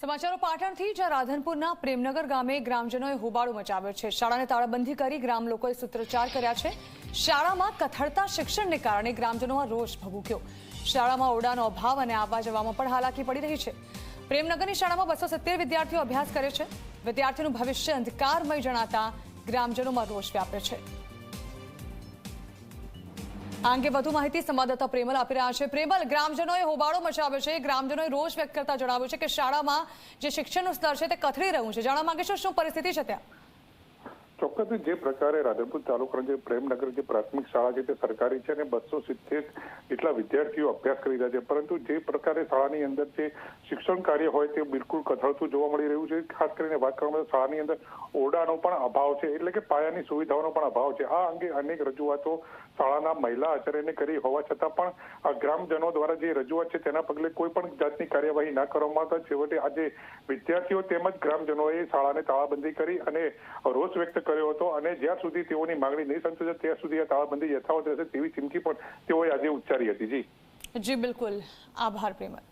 સમાચારો પાટણથી જ્યાં રાધનપુરના પ્રેમનગર ગામે ગ્રામજનોએ હોબાળો મચાવ્યો છે। શાળાને તાળાબંધી કરી ગ્રામ લોકોએ સૂત્રોચ્ચાર કર્યા છે। શાળામાં કથળતા શિક્ષણને કારણે ગ્રામજનોમાં રોષ ભભૂક્યો। શાળામાં ઓરડાનો અભાવ અને આવવા જવામાં પણ હાલાકી પડી રહી છે। પ્રેમનગરની શાળામાં 270 વિદ્યાર્થીઓ અભ્યાસ કરે છે। વિદ્યાર્થીઓનું ભવિષ્ય અંધકારમય જણાતા ગ્રામજનોમાં રોષ વ્યાપ્યો છે। આ અંગે વધુ માહિતી સંવાદદાતા પ્રેમલ આપી રહ્યા છે। પ્રેમલ, ગ્રામજનોએ હોબાળો મચાવ્યો છે। ગ્રામજનોએ રોષ વ્યક્ત કરતા જણાવ્યું છે કે શાળામાં જે શિક્ષણનું સ્તર છે તે કથળી રહ્યું છે। જાણવા માંગે છો શું પરિસ્થિતિ છે ત્યાં? ચોક્કસ જે પ્રકારે રાધનપુર તાલુકાના જે પ્રેમનગર જે પ્રાથમિક શાળા છે તે સરકારી છે અને 270 જેટલા વિદ્યાર્થીઓ અભ્યાસ કરી રહ્યા છે, પરંતુ જે પ્રકારે શાળાની અંદર જે શિક્ષણ કાર્ય હોય તે બિલકુલ કથળતું જોવા મળી રહ્યું છે। ખાસ કરીને વાત કરવામાં શાળાની અંદર ઓરડાનો પણ અભાવ છે, એટલે કે પાયાની સુવિધાઓનો પણ અભાવ છે। આ અંગે અનેક રજૂઆતો શાળાના મહિલા આચાર્યને કરી હોવા છતાં પણ ગ્રામજનો દ્વારા જે રજૂઆત છે તેના પગલે કોઈ પણ જાતની કાર્યવાહી ના કરવામાં આવતા છેવટે આજે વિદ્યાર્થીઓ તેમજ ગ્રામજનોએ શાળાને તાળાબંધી કરી અને રોષ વ્યક્ત કર્યો હતો અને જ્યાં સુધી તેઓની માંગણી નહીં સંતોષે ત્યાં સુધી આ તાળાબંધી યથાવત રહેશે તેવી ચીમકી પણ તેઓએ આજે ઉચ્ચારી હતી। જી બિલકુલ, આભાર પ્રેમલ।